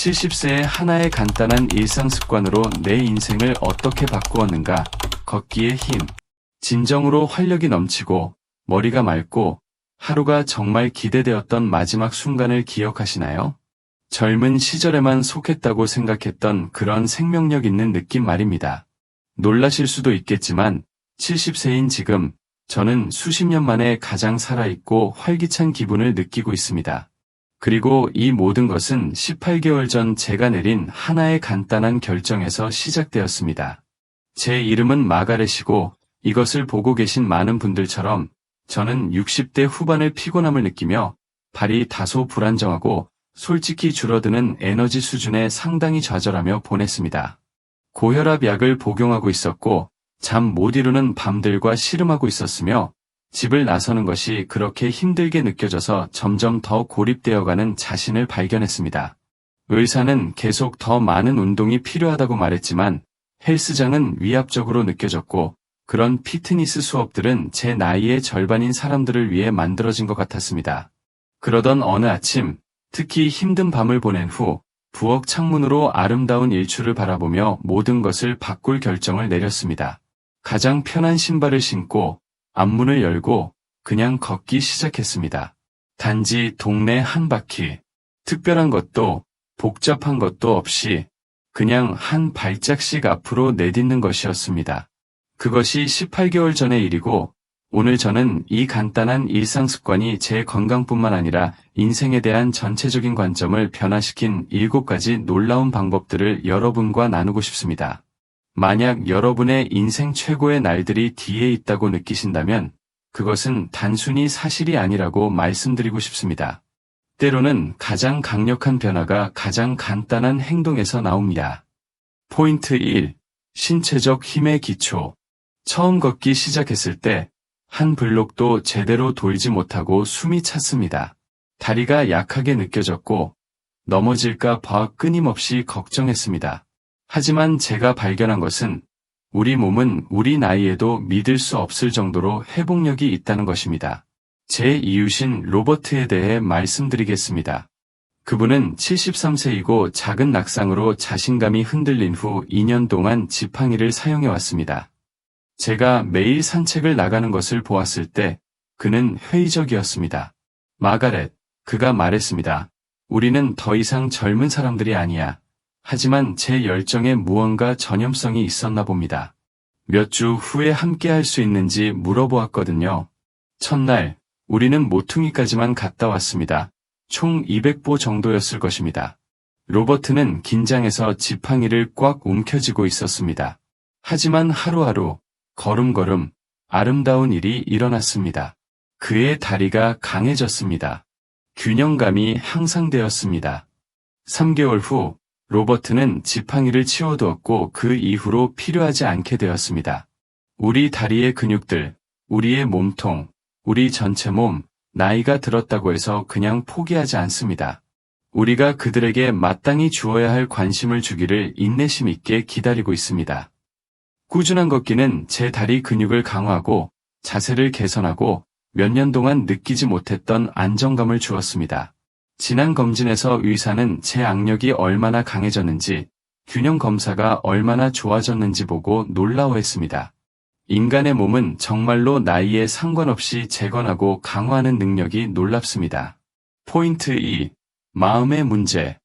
70세의 하나의 간단한 일상 습관으로 내 인생을 어떻게 바꾸었는가? 걷기의 힘. 진정으로 활력이 넘치고 머리가 맑고 하루가 정말 기대되었던 마지막 순간을 기억하시나요? 젊은 시절에만 속했다고 생각했던 그런 생명력 있는 느낌 말입니다. 놀라실 수도 있겠지만 70세인 지금 저는 수십 년 만에 가장 살아있고 활기찬 기분을 느끼고 있습니다. 그리고 이 모든 것은 18개월 전 제가 내린 하나의 간단한 결정에서 시작되었습니다. 제 이름은 마가렛이고 이것을 보고 계신 많은 분들처럼 저는 60대 후반의 피곤함을 느끼며 발이 다소 불안정하고 솔직히 줄어드는 에너지 수준에 상당히 좌절하며 보냈습니다. 고혈압 약을 복용하고 있었고 잠 못 이루는 밤들과 씨름하고 있었으며 집을 나서는 것이 그렇게 힘들게 느껴져서 점점 더 고립되어가는 자신을 발견했습니다. 의사는 계속 더 많은 운동이 필요하다고 말했지만 헬스장은 위압적으로 느껴졌고 그런 피트니스 수업들은 제 나이의 절반인 사람들을 위해 만들어진 것 같았습니다. 그러던 어느 아침, 특히 힘든 밤을 보낸 후 부엌 창문으로 아름다운 일출을 바라보며 모든 것을 바꿀 결정을 내렸습니다. 가장 편한 신발을 신고 앞문을 열고 그냥 걷기 시작했습니다. 단지 동네 한 바퀴, 특별한 것도 복잡한 것도 없이 그냥 한 발짝씩 앞으로 내딛는 것이었습니다. 그것이 18개월 전의 일이고 오늘 저는 이 간단한 일상 습관이 제 건강뿐만 아니라 인생에 대한 전체적인 관점을 변화시킨 7가지 놀라운 방법들을 여러분과 나누고 싶습니다. 만약 여러분의 인생 최고의 날들이 뒤에 있다고 느끼신다면 그것은 단순히 사실이 아니라고 말씀드리고 싶습니다. 때로는 가장 강력한 변화가 가장 간단한 행동에서 나옵니다. 포인트 1. 신체적 힘의 기초. 처음 걷기 시작했을 때 한 블록도 제대로 돌지 못하고 숨이 찼습니다. 다리가 약하게 느껴졌고 넘어질까 봐 끊임없이 걱정했습니다. 하지만 제가 발견한 것은 우리 몸은 우리 나이에도 믿을 수 없을 정도로 회복력이 있다는 것입니다. 제 이웃인 로버트에 대해 말씀드리겠습니다. 그분은 73세이고 작은 낙상으로 자신감이 흔들린 후 2년 동안 지팡이를 사용해왔습니다. 제가 매일 산책을 나가는 것을 보았을 때 그는 회의적이었습니다. 마가렛, 그가 말했습니다. 우리는 더 이상 젊은 사람들이 아니야. 하지만 제 열정에 무언가 전염성이 있었나 봅니다. 몇 주 후에 함께 할 수 있는지 물어보았거든요. 첫날, 우리는 모퉁이까지만 갔다 왔습니다. 총 200보 정도였을 것입니다. 로버트는 긴장해서 지팡이를 꽉 움켜쥐고 있었습니다. 하지만 하루하루, 걸음걸음, 아름다운 일이 일어났습니다. 그의 다리가 강해졌습니다. 균형감이 향상되었습니다. 3개월 후, 로버트는 지팡이를 치워두었고 그 이후로 필요하지 않게 되었습니다. 우리 다리의 근육들, 우리의 몸통, 우리 전체 몸, 나이가 들었다고 해서 그냥 포기하지 않습니다. 우리가 그들에게 마땅히 주어야 할 관심을 주기를 인내심 있게 기다리고 있습니다. 꾸준한 걷기는 제 다리 근육을 강화하고 자세를 개선하고 몇 년 동안 느끼지 못했던 안정감을 주었습니다. 지난 검진에서 의사는 제 악력이 얼마나 강해졌는지, 균형 검사가 얼마나 좋아졌는지 보고 놀라워했습니다. 인간의 몸은 정말로 나이에 상관없이 재건하고 강화하는 능력이 놀랍습니다. 포인트 2. 마음의 문제.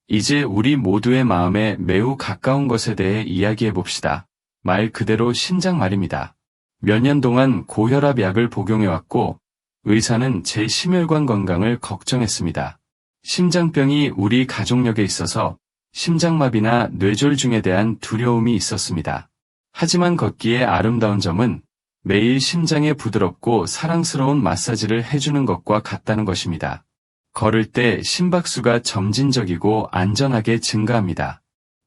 이제 우리 모두의 마음에 매우 가까운 것에 대해 이야기해 봅시다. 말 그대로 심장 말입니다. 몇 년 동안 고혈압 약을 복용해왔고 의사는 제 심혈관 건강을 걱정했습니다. 심장병이 우리 가족력에 있어서 심장마비나 뇌졸중에 대한 두려움이 있었습니다. 하지만 걷기의 아름다운 점은 매일 심장에 부드럽고 사랑스러운 마사지를 해주는 것과 같다는 것입니다. 걸을 때 심박수가 점진적이고 안전하게 증가합니다.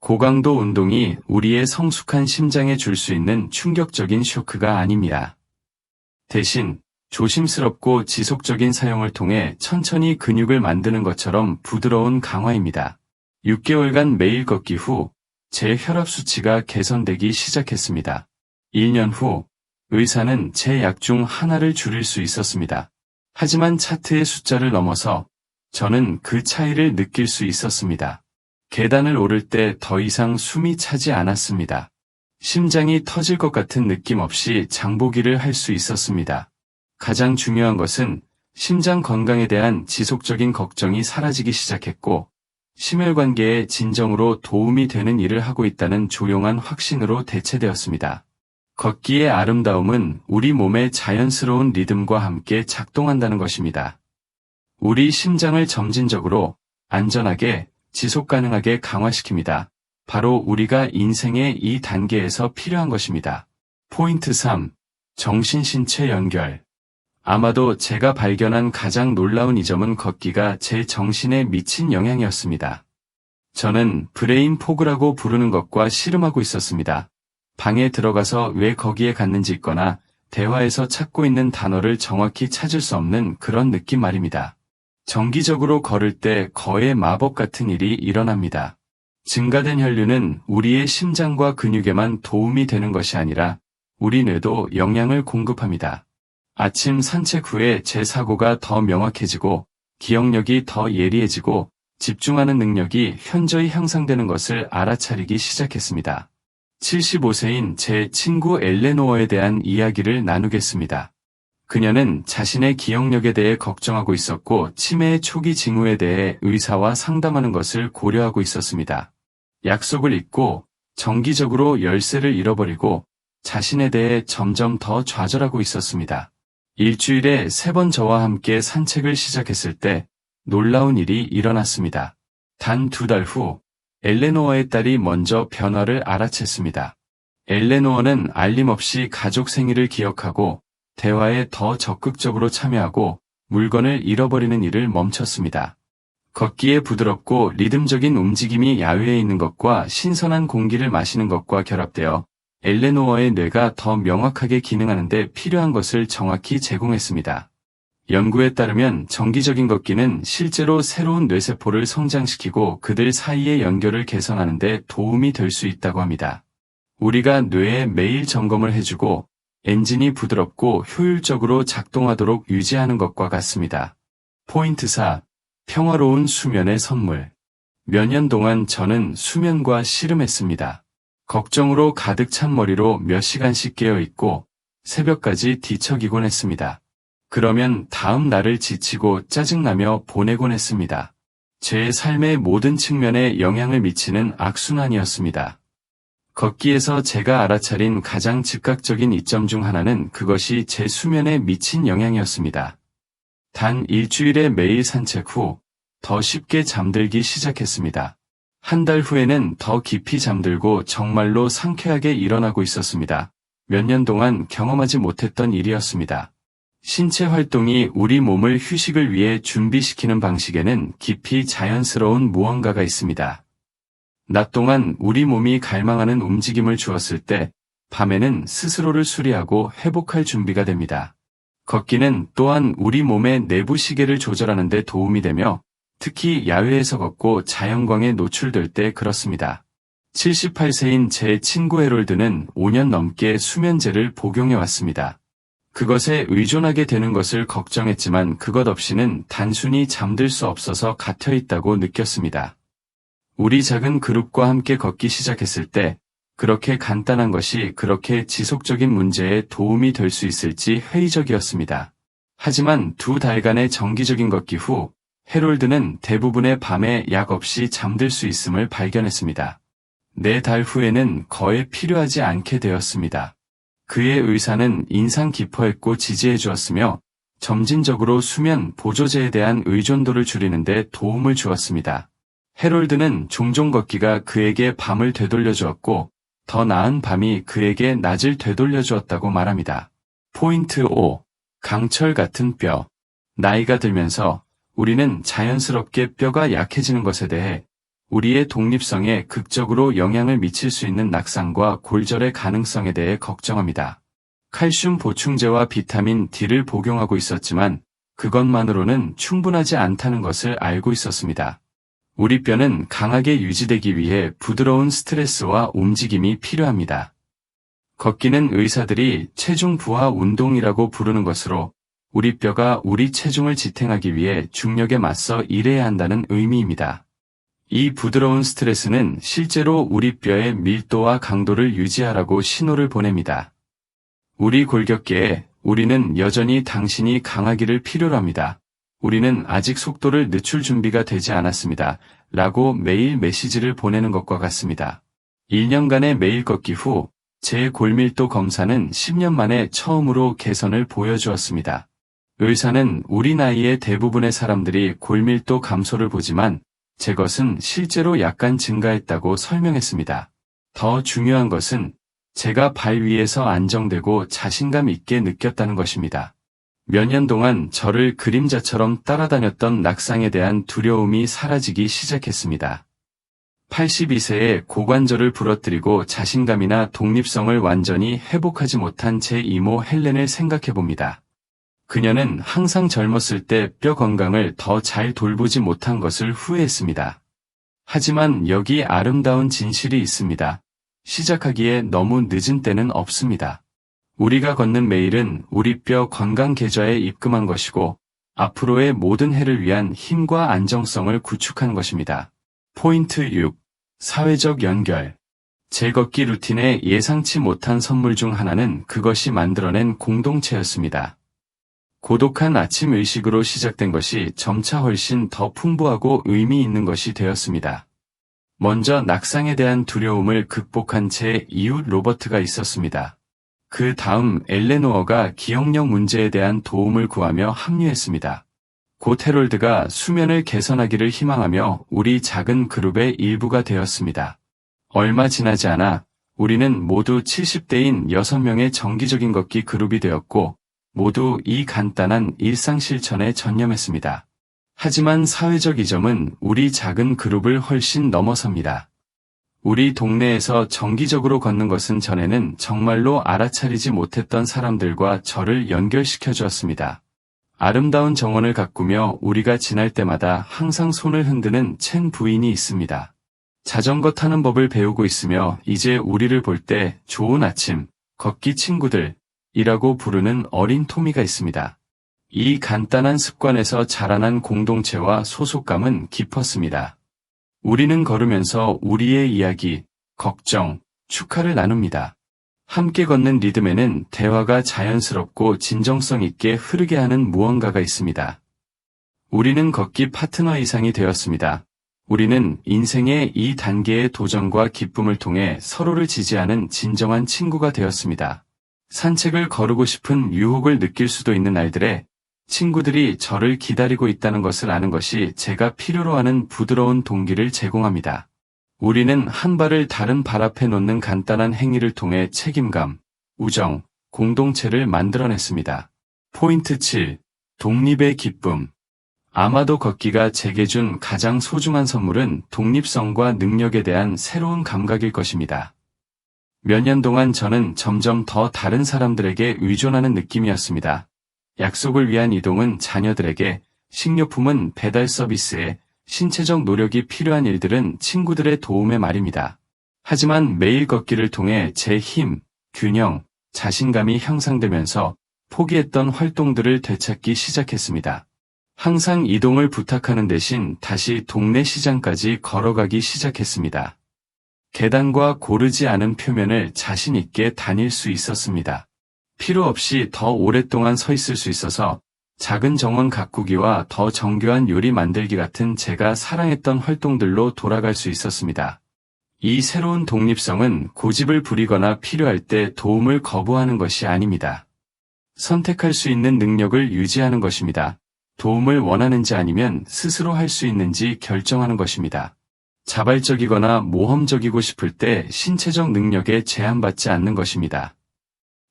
고강도 운동이 우리의 성숙한 심장에 줄 수 있는 충격적인 쇼크가 아닙니다. 대신 조심스럽고 지속적인 사용을 통해 천천히 근육을 만드는 것처럼 부드러운 강화입니다. 6개월간 매일 걷기 후 제 혈압 수치가 개선되기 시작했습니다. 1년 후 의사는 제 약 중 하나를 줄일 수 있었습니다. 하지만 차트의 숫자를 넘어서 저는 그 차이를 느낄 수 있었습니다. 계단을 오를 때 더 이상 숨이 차지 않았습니다. 심장이 터질 것 같은 느낌 없이 장보기를 할 수 있었습니다. 가장 중요한 것은 심장 건강에 대한 지속적인 걱정이 사라지기 시작했고, 심혈관계에 진정으로 도움이 되는 일을 하고 있다는 조용한 확신으로 대체되었습니다. 걷기의 아름다움은 우리 몸의 자연스러운 리듬과 함께 작동한다는 것입니다. 우리 심장을 점진적으로, 안전하게, 지속 가능하게 강화시킵니다. 바로 우리가 인생의 이 단계에서 필요한 것입니다. 포인트 3. 정신신체 연결. 아마도 제가 발견한 가장 놀라운 이 점은 걷기가 제 정신에 미친 영향이었습니다. 저는 브레인 포그라고 부르는 것과 씨름하고 있었습니다. 방에 들어가서 왜 거기에 갔는지 있거나 대화에서 찾고 있는 단어를 정확히 찾을 수 없는 그런 느낌 말입니다. 정기적으로 걸을 때 거의 마법 같은 일이 일어납니다. 증가된 혈류는 우리의 심장과 근육에만 도움이 되는 것이 아니라 우리 뇌도 영양을 공급합니다. 아침 산책 후에 제 사고가 더 명확해지고 기억력이 더 예리해지고 집중하는 능력이 현저히 향상되는 것을 알아차리기 시작했습니다. 75세인 제 친구 엘레노어에 대한 이야기를 나누겠습니다. 그녀는 자신의 기억력에 대해 걱정하고 있었고 치매의 초기 징후에 대해 의사와 상담하는 것을 고려하고 있었습니다. 약속을 잊고 정기적으로 열쇠를 잃어버리고 자신에 대해 점점 더 좌절하고 있었습니다. 일주일에 3번 저와 함께 산책을 시작했을 때 놀라운 일이 일어났습니다. 단 2달 후 엘레노어의 딸이 먼저 변화를 알아챘습니다. 엘레노어는 알림없이 가족 생일을 기억하고 대화에 더 적극적으로 참여하고 물건을 잃어버리는 일을 멈췄습니다. 걷기에 부드럽고 리듬적인 움직임이 야외에 있는 것과 신선한 공기를 마시는 것과 결합되어 엘레노어의 뇌가 더 명확하게 기능하는 데 필요한 것을 정확히 제공했습니다. 연구에 따르면 정기적인 걷기는 실제로 새로운 뇌세포를 성장시키고 그들 사이의 연결을 개선하는 데 도움이 될 수 있다고 합니다. 우리가 뇌에 매일 점검을 해주고 엔진이 부드럽고 효율적으로 작동하도록 유지하는 것과 같습니다. 포인트 4. 평화로운 수면의 선물. 몇 년 동안 저는 수면과 씨름했습니다. 걱정으로 가득 찬 머리로 몇 시간씩 깨어있고 새벽까지 뒤척이곤 했습니다. 그러면 다음 날을 지치고 짜증나며 보내곤 했습니다. 제 삶의 모든 측면에 영향을 미치는 악순환이었습니다. 걷기에서 제가 알아차린 가장 즉각적인 이점 중 하나는 그것이 제 수면에 미친 영향이었습니다. 단 일주일에 매일 산책 후 더 쉽게 잠들기 시작했습니다. 한 달 후에는 더 깊이 잠들고 정말로 상쾌하게 일어나고 있었습니다. 몇 년 동안 경험하지 못했던 일이었습니다. 신체 활동이 우리 몸을 휴식을 위해 준비시키는 방식에는 깊이 자연스러운 무언가가 있습니다. 낮 동안 우리 몸이 갈망하는 움직임을 주었을 때 밤에는 스스로를 수리하고 회복할 준비가 됩니다. 걷기는 또한 우리 몸의 내부 시계를 조절하는 데 도움이 되며 특히 야외에서 걷고 자연광에 노출될 때 그렇습니다. 78세인 제 친구 해롤드는 5년 넘게 수면제를 복용해 왔습니다. 그것에 의존하게 되는 것을 걱정했지만 그것 없이는 단순히 잠들 수 없어서 갇혀있다고 느꼈습니다. 우리 작은 그룹과 함께 걷기 시작했을 때 그렇게 간단한 것이 그렇게 지속적인 문제에 도움이 될 수 있을지 회의적이었습니다. 하지만 2달간의 정기적인 걷기 후 해롤드는 대부분의 밤에 약 없이 잠들 수 있음을 발견했습니다. 4달 후에는 거의 필요하지 않게 되었습니다. 그의 의사는 인상 깊어했고 지지해 주었으며 점진적으로 수면 보조제에 대한 의존도를 줄이는 데 도움을 주었습니다. 해롤드는 종종 걷기가 그에게 밤을 되돌려 주었고 더 나은 밤이 그에게 낮을 되돌려 주었다고 말합니다. 포인트 5. 강철 같은 뼈. 나이가 들면서 우리는 자연스럽게 뼈가 약해지는 것에 대해 우리의 독립성에 극적으로 영향을 미칠 수 있는 낙상과 골절의 가능성에 대해 걱정합니다. 칼슘 보충제와 비타민 D를 복용하고 있었지만 그것만으로는 충분하지 않다는 것을 알고 있었습니다. 우리 뼈는 강하게 유지되기 위해 부드러운 스트레스와 움직임이 필요합니다. 걷기는 의사들이 체중 부하 운동이라고 부르는 것으로 우리 뼈가 우리 체중을 지탱하기 위해 중력에 맞서 일해야 한다는 의미입니다. 이 부드러운 스트레스는 실제로 우리 뼈의 밀도와 강도를 유지하라고 신호를 보냅니다. 우리 골격계에 우리는 여전히 당신이 강하기를 필요로 합니다. 우리는 아직 속도를 늦출 준비가 되지 않았습니다. 라고 매일 메시지를 보내는 것과 같습니다. 1년간의 매일 걷기 후 제 골밀도 검사는 10년 만에 처음으로 개선을 보여주었습니다. 의사는 우리 나이의 대부분의 사람들이 골밀도 감소를 보지만 제 것은 실제로 약간 증가했다고 설명했습니다. 더 중요한 것은 제가 발 위에서 안정되고 자신감 있게 느꼈다는 것입니다. 몇 년 동안 저를 그림자처럼 따라다녔던 낙상에 대한 두려움이 사라지기 시작했습니다. 82세에 고관절을 부러뜨리고 자신감이나 독립성을 완전히 회복하지 못한 제 이모 헬렌을 생각해봅니다. 그녀는 항상 젊었을 때 뼈 건강을 더 잘 돌보지 못한 것을 후회했습니다. 하지만 여기 아름다운 진실이 있습니다. 시작하기에 너무 늦은 때는 없습니다. 우리가 걷는 매일은 우리 뼈 건강 계좌에 입금한 것이고 앞으로의 모든 해를 위한 힘과 안정성을 구축한 것입니다. 포인트 6. 사회적 연결. 제 걷기 루틴의 예상치 못한 선물 중 하나는 그것이 만들어낸 공동체였습니다. 고독한 아침 의식으로 시작된 것이 점차 훨씬 더 풍부하고 의미 있는 것이 되었습니다. 먼저 낙상에 대한 두려움을 극복한 제 이웃 로버트가 있었습니다. 그 다음 엘레노어가 기억력 문제에 대한 도움을 구하며 합류했습니다. 곧 해롤드가 수면을 개선하기를 희망하며 우리 작은 그룹의 일부가 되었습니다. 얼마 지나지 않아 우리는 모두 70대인 6명의 정기적인 걷기 그룹이 되었고 모두 이 간단한 일상 실천에 전념했습니다. 하지만 사회적 이점은 우리 작은 그룹을 훨씬 넘어섭니다. 우리 동네에서 정기적으로 걷는 것은 전에는 정말로 알아차리지 못했던 사람들과 저를 연결시켜 주었습니다. 아름다운 정원을 가꾸며 우리가 지날 때마다 항상 손을 흔드는 첸 부인이 있습니다. 자전거 타는 법을 배우고 있으며 이제 우리를 볼 때 좋은 아침, 걷기 친구들 이라고 부르는 어린 토미가 있습니다. 이 간단한 습관에서 자라난 공동체와 소속감은 깊었습니다. 우리는 걸으면서 우리의 이야기, 걱정, 축하를 나눕니다. 함께 걷는 리듬에는 대화가 자연스럽고 진정성 있게 흐르게 하는 무언가가 있습니다. 우리는 걷기 파트너 이상이 되었습니다. 우리는 인생의 이 단계의 도전과 기쁨을 통해 서로를 지지하는 진정한 친구가 되었습니다. 산책을 거르고 싶은 유혹을 느낄 수도 있는 날들에 친구들이 저를 기다리고 있다는 것을 아는 것이 제가 필요로 하는 부드러운 동기를 제공합니다. 우리는 한 발을 다른 발 앞에 놓는 간단한 행위를 통해 책임감, 우정, 공동체를 만들어냈습니다. 포인트 7. 독립의 기쁨. 아마도 걷기가 제게 준 가장 소중한 선물은 독립성과 능력에 대한 새로운 감각일 것입니다. 몇 년 동안 저는 점점 더 다른 사람들에게 의존하는 느낌이었습니다. 약속을 위한 이동은 자녀들에게, 식료품은 배달 서비스에, 신체적 노력이 필요한 일들은 친구들의 도움에 말입니다. 하지만 매일 걷기를 통해 제 힘, 균형, 자신감이 향상되면서 포기했던 활동들을 되찾기 시작했습니다. 항상 이동을 부탁하는 대신 다시 동네 시장까지 걸어가기 시작했습니다. 계단과 고르지 않은 표면을 자신 있게 다닐 수 있었습니다. 필요 없이 더 오랫동안 서 있을 수 있어서 작은 정원 가꾸기와 더 정교한 요리 만들기 같은 제가 사랑했던 활동들로 돌아갈 수 있었습니다. 이 새로운 독립성은 고집을 부리거나 필요할 때 도움을 거부하는 것이 아닙니다. 선택할 수 있는 능력을 유지하는 것입니다. 도움을 원하는지 아니면 스스로 할 수 있는지 결정하는 것입니다. 자발적이거나 모험적이고 싶을 때 신체적 능력에 제한받지 않는 것입니다.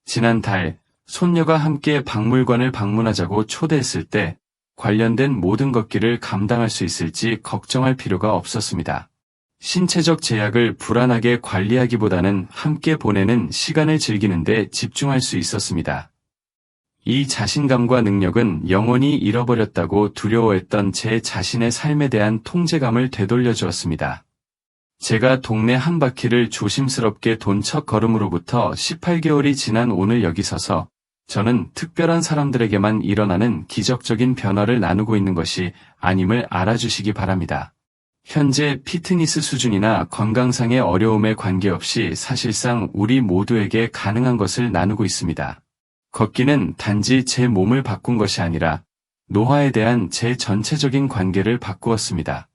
지난달 손녀가 함께 박물관을 방문하자고 초대했을 때 관련된 모든 걷기를 감당할 수 있을지 걱정할 필요가 없었습니다. 신체적 제약을 불안하게 관리하기보다는 함께 보내는 시간을 즐기는 데 집중할 수 있었습니다. 이 자신감과 능력은 영원히 잃어버렸다고 두려워했던 제 자신의 삶에 대한 통제감을 되돌려 주었습니다. 제가 동네 한 바퀴를 조심스럽게 돈 첫 걸음으로부터 18개월이 지난 오늘 여기 서서 저는 특별한 사람들에게만 일어나는 기적적인 변화를 나누고 있는 것이 아님을 알아주시기 바랍니다. 현재 피트니스 수준이나 건강상의 어려움에 관계없이 사실상 우리 모두에게 가능한 것을 나누고 있습니다. 걷기는 단지 제 몸을 바꾼 것이 아니라 노화에 대한 제 전체적인 관계를 바꾸었습니다.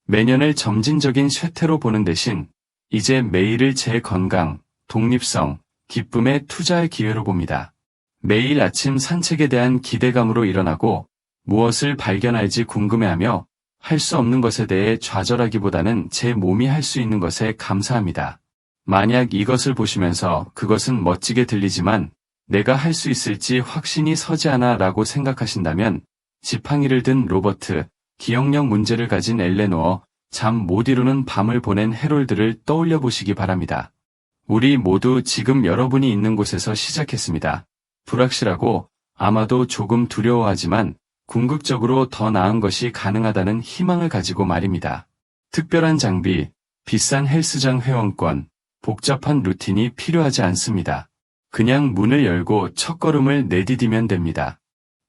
매년을 점진적인 쇠퇴로 보는 대신 이제 매일을 제 건강, 독립성, 기쁨에 투자할 기회로 봅니다. 매일 아침 산책에 대한 기대감으로 일어나고 무엇을 발견할지 궁금해하며 할 수 없는 것에 대해 좌절하기보다는 제 몸이 할 수 있는 것에 감사합니다. 만약 이것을 보시면서 그것은 멋지게 들리지만 내가 할 수 있을지 확신이 서지 않아 라고 생각하신다면 지팡이를 든 로버트, 기억력 문제를 가진 엘레노어, 잠 못 이루는 밤을 보낸 해롤드를 떠올려 보시기 바랍니다. 우리 모두 지금 여러분이 있는 곳에서 시작했습니다. 불확실하고 아마도 조금 두려워하지만 궁극적으로 더 나은 것이 가능하다는 희망을 가지고 말입니다. 특별한 장비, 비싼 헬스장 회원권, 복잡한 루틴이 필요하지 않습니다. 그냥 문을 열고 첫걸음을 내디디면 됩니다.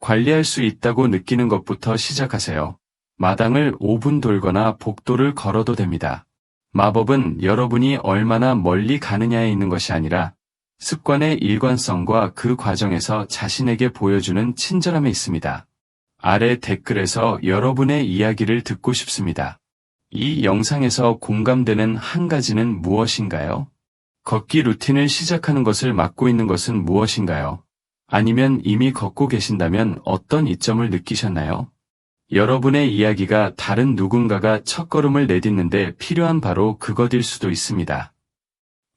관리할 수 있다고 느끼는 것부터 시작하세요. 마당을 5분 돌거나 복도를 걸어도 됩니다. 마법은 여러분이 얼마나 멀리 가느냐에 있는 것이 아니라 습관의 일관성과 그 과정에서 자신에게 보여주는 친절함에 있습니다. 아래 댓글에서 여러분의 이야기를 듣고 싶습니다. 이 영상에서 공감되는 한 가지는 무엇인가요? 걷기 루틴을 시작하는 것을 막고 있는 것은 무엇인가요? 아니면 이미 걷고 계신다면 어떤 이점을 느끼셨나요? 여러분의 이야기가 다른 누군가가 첫걸음을 내딛는데 필요한 바로 그것일 수도 있습니다.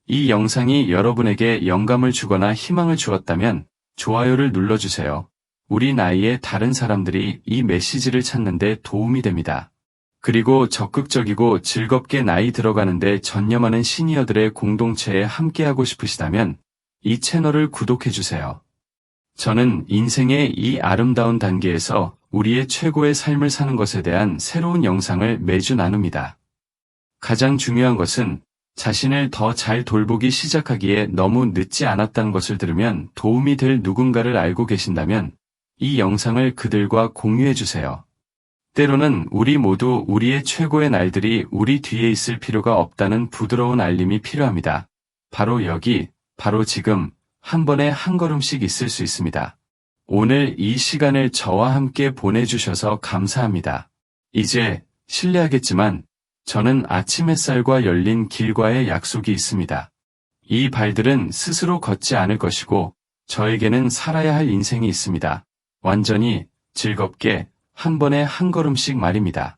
이 영상이 여러분에게 영감을 주거나 희망을 주었다면 좋아요를 눌러주세요. 우리 나이의 다른 사람들이 이 메시지를 찾는데 도움이 됩니다. 그리고 적극적이고 즐겁게 나이 들어가는데 전념하는 시니어들의 공동체에 함께하고 싶으시다면 이 채널을 구독해주세요. 저는 인생의 이 아름다운 단계에서 우리의 최고의 삶을 사는 것에 대한 새로운 영상을 매주 나눕니다. 가장 중요한 것은 자신을 더 잘 돌보기 시작하기에 너무 늦지 않았다는 것을 들으면 도움이 될 누군가를 알고 계신다면 이 영상을 그들과 공유해주세요. 때로는 우리 모두 우리의 최고의 날들이 우리 뒤에 있을 필요가 없다는 부드러운 알림이 필요합니다. 바로 여기, 바로 지금, 한 번에 한 걸음씩 있을 수 있습니다. 오늘 이 시간을 저와 함께 보내주셔서 감사합니다. 이제 실례하겠지만 저는 아침 햇살과 열린 길과의 약속이 있습니다. 이 발들은 스스로 걷지 않을 것이고 저에게는 살아야 할 인생이 있습니다. 완전히 즐겁게 한 번에 한 걸음씩 말입니다.